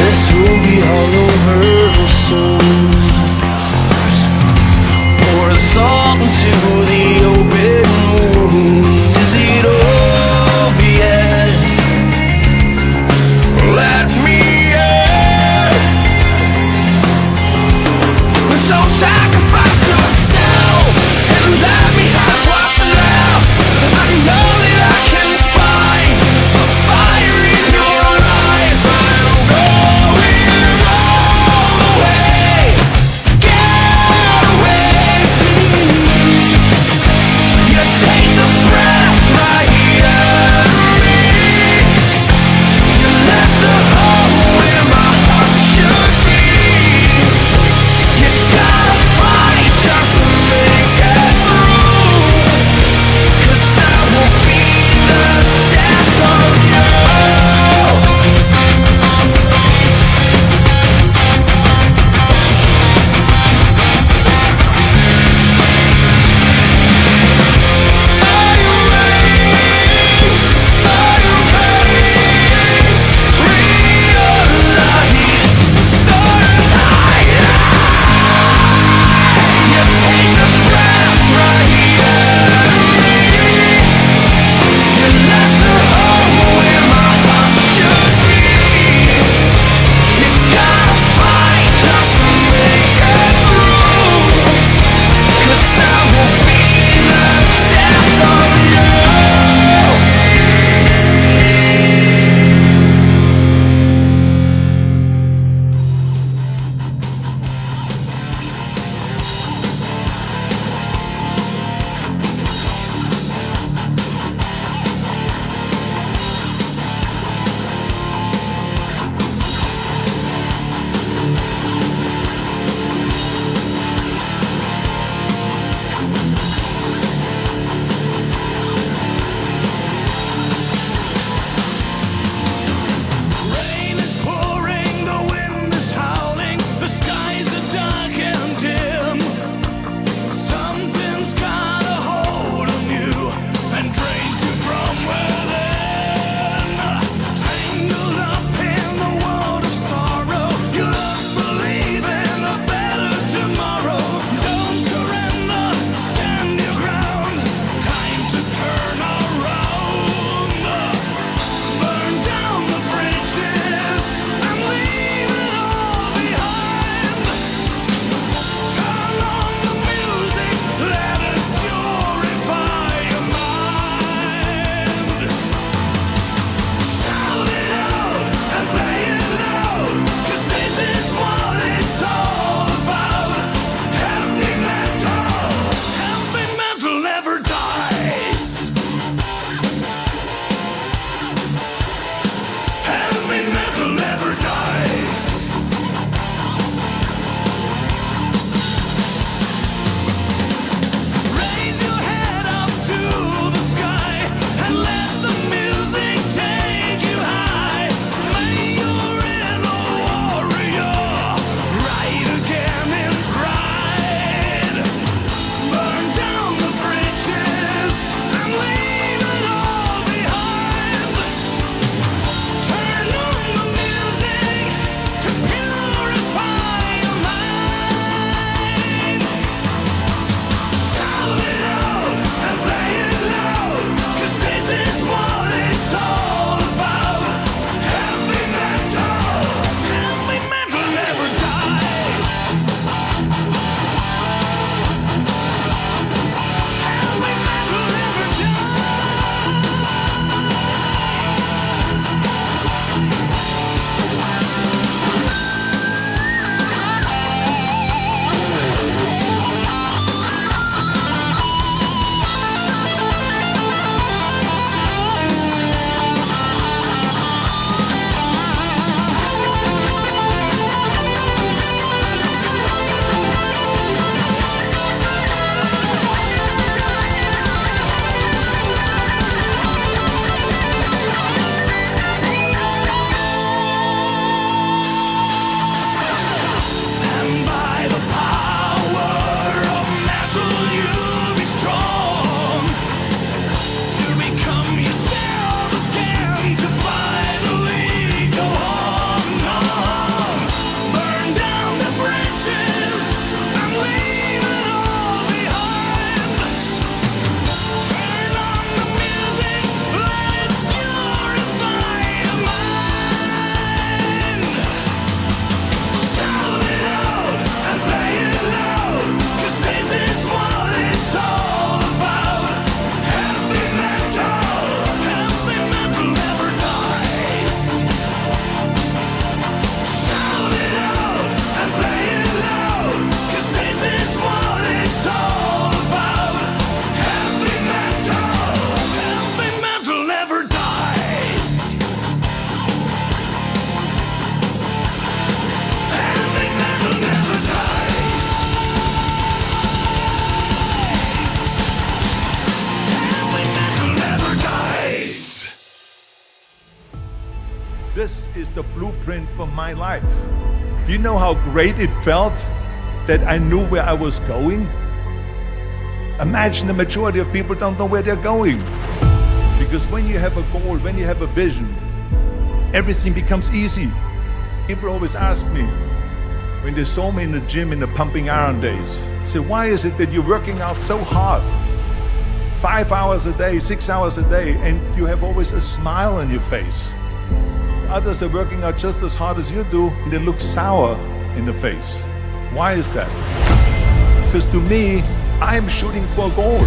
This will be all over soon. Pour the salt into the open wound. Is it over yet? Let me in. So sacrifice yourself and let me have what's left. I know that I can find a fire in your eyes. I'm going all the way. Get away. blueprint for my life. Do you know how great it felt that I knew where I was going? Imagine the majority of people don't know where they're going. Because when you have a goal, when you have a vision, everything becomes easy. People always ask me, when they saw me in the gym in the pumping iron days, say, why is it that you're working out so hard? 5 hours a day, 6 hours a day, and you have always a smile on your face. Others are working out just as hard as you do, and they look sour in the face. Why is that? Because to me, I'm shooting for a goal.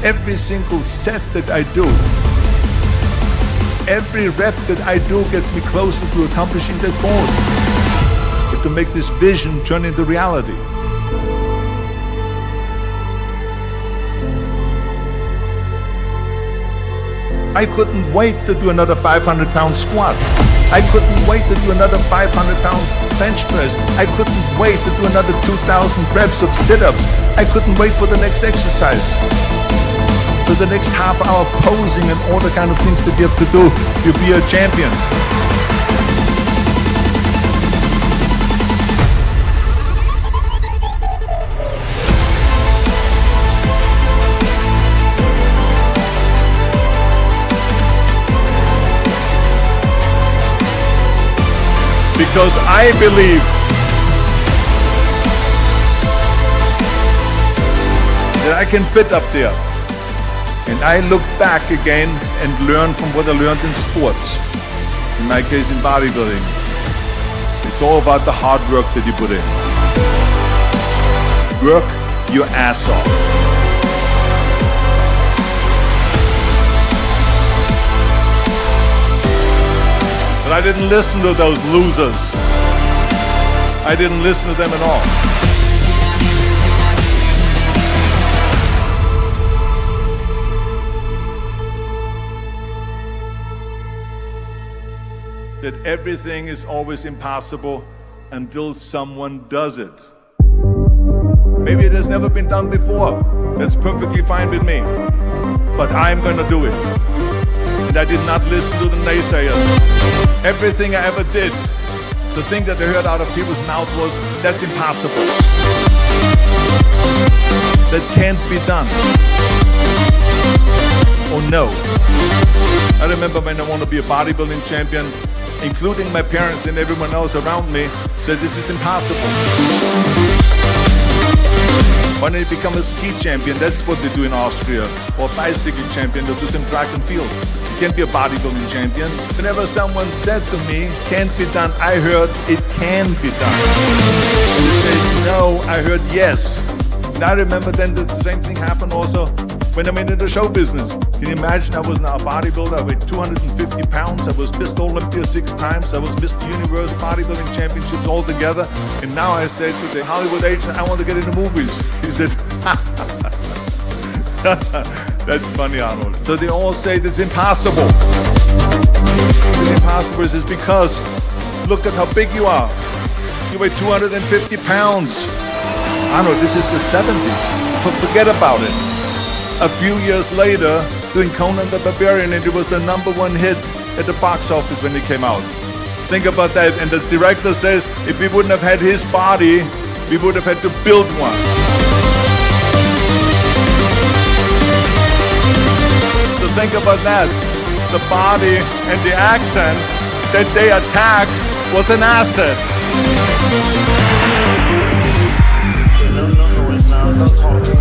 Every single set that I do, every rep that I do gets me closer to accomplishing that goal. But to make this vision turn into reality. I couldn't wait to do another 500-pound squat. I couldn't wait to do another 500-pound bench press. I couldn't wait to do another 2,000 reps of sit-ups. I couldn't wait for the next exercise. For the next half hour posing and all the kind of things that you have to do to be a champion. Because I believe that I can fit up there. And I look back again and learn from what I learned in sports. In my case, in bodybuilding. It's all about the hard work that you put in. Work your ass off. But I didn't listen to those losers. I didn't listen to them at all. That everything is always impossible until someone does it. Maybe it has never been done before. That's perfectly fine with me. But I'm gonna do it. And I did not listen to the naysayers. Everything I ever did, the thing that I heard out of people's mouth was, that's impossible. That can't be done. Oh no. I remember when I wanted to be a bodybuilding champion, including my parents and everyone else around me, said this is impossible. Why don't you become a ski champion? That's what they do in Austria. Or a bicycling champion, they'll do some track and field. You can't be a bodybuilding champion. Whenever someone said to me, can't be done, I heard it can be done. And they said no, I heard yes. And I remember then that the same thing happened also when I'm into the show business. Can you imagine I was now a bodybuilder, I weighed 250 pounds, I was Mr. Olympia 6 times, I was Mr. Universe, bodybuilding championships all together, and now I said to the Hollywood agent, I want to get into movies. He said, that's funny, Arnold. So they all say it's impossible. It's impossible is because, look at how big you are. You weigh 250 pounds. Arnold, this is the 70s. Forget about it. A few years later, doing Conan the Barbarian, and it was the #1 hit at the box office when it came out. Think about that. And the director says, if we wouldn't have had his body, we would have had to build one. So think about that. The body and the accent that they attacked was an asset. No, it's now no talking.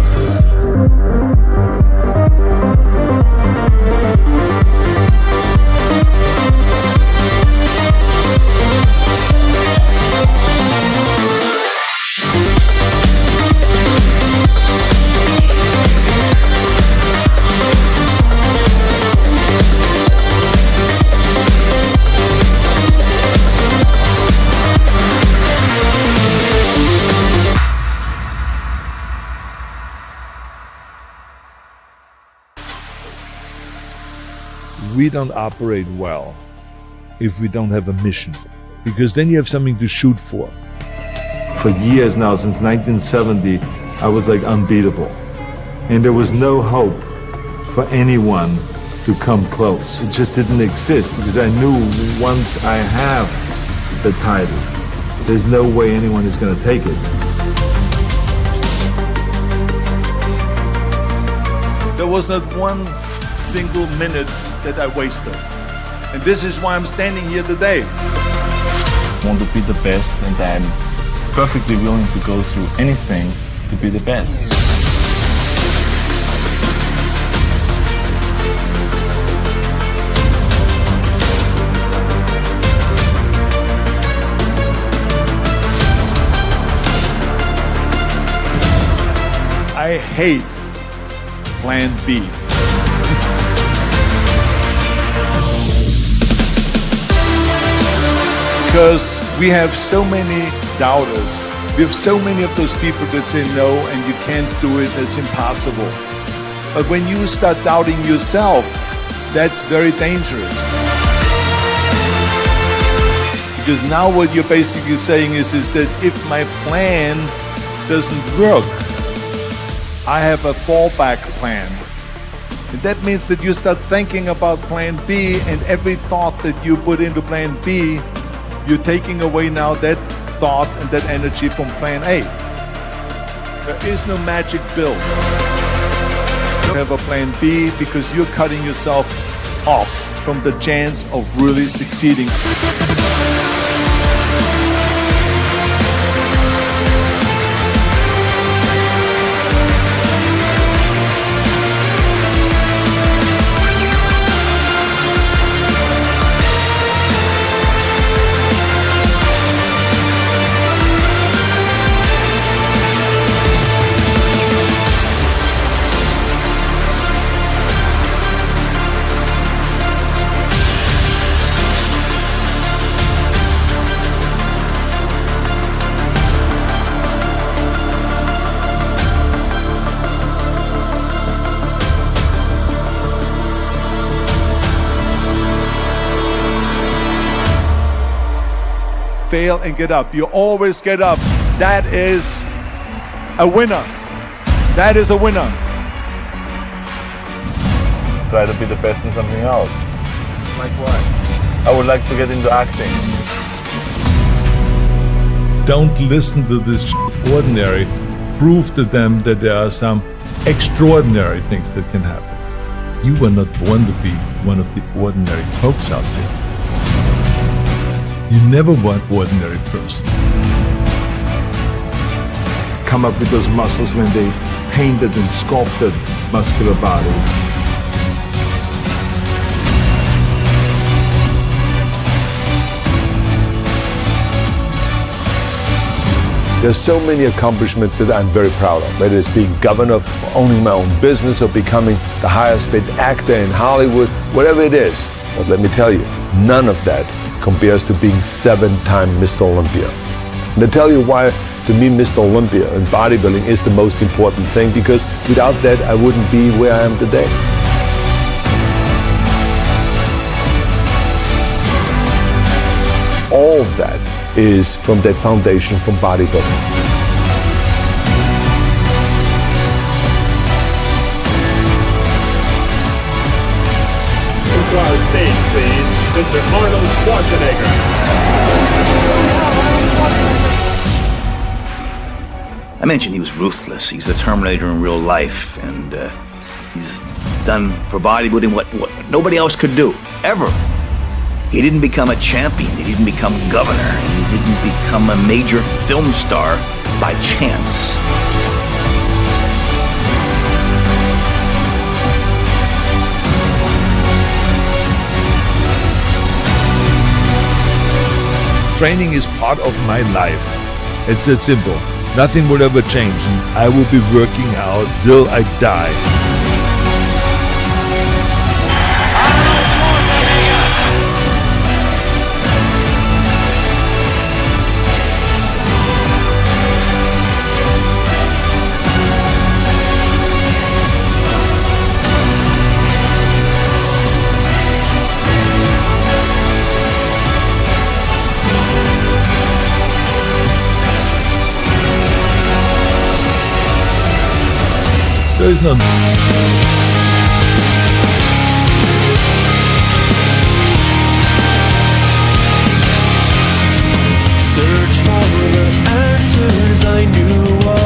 We don't operate well if we don't have a mission, because then you have something to shoot for. For years now, since 1970, I was like unbeatable. And there was no hope for anyone to come close. It just didn't exist because I knew once I have the title, there's no way anyone is going to take it. There was not one single minute that I wasted. And this is why I'm standing here today. I want to be the best, and I'm perfectly willing to go through anything to be the best. I hate Plan B. Because we have so many doubters. We have so many of those people that say no and you can't do it, it's impossible. But when you start doubting yourself, that's very dangerous. Because now what you're basically saying is that if my plan doesn't work, I have a fallback plan. And that means that you start thinking about plan B, and every thought that you put into plan B, you're taking away now that thought and that energy from plan A. There is no magic pill. You have a plan B because you're cutting yourself off from the chance of really succeeding. Fail and get up. You always get up. That is a winner. That is a winner. Try to be the best in something else. Like what? I would like to get into acting. Don't listen to this ordinary. Prove to them that there are some extraordinary things that can happen. You were not born to be one of the ordinary folks out there. You never were an ordinary person. Come up with those muscles when they painted and sculpted muscular bodies. There's so many accomplishments that I'm very proud of, whether it's being governor, of owning my own business, or becoming the highest paid actor in Hollywood, whatever it is. But let me tell you, none of that compares to being 7-time Mr. Olympia. And to tell you why, to me, Mr. Olympia and bodybuilding is the most important thing, because without that, I wouldn't be where I am today. All of that is from that foundation from bodybuilding. To our stage, please, Mr. Arnold Schwarzenegger. I mentioned he was ruthless. He's the Terminator in real life, and he's done for bodybuilding what nobody else could do, ever. He didn't become a champion. He didn't become governor. He didn't become a major film star by chance. Training is part of my life. It's that simple. Nothing will ever change, and I will be working out till I die. There is none. search for the answers I knew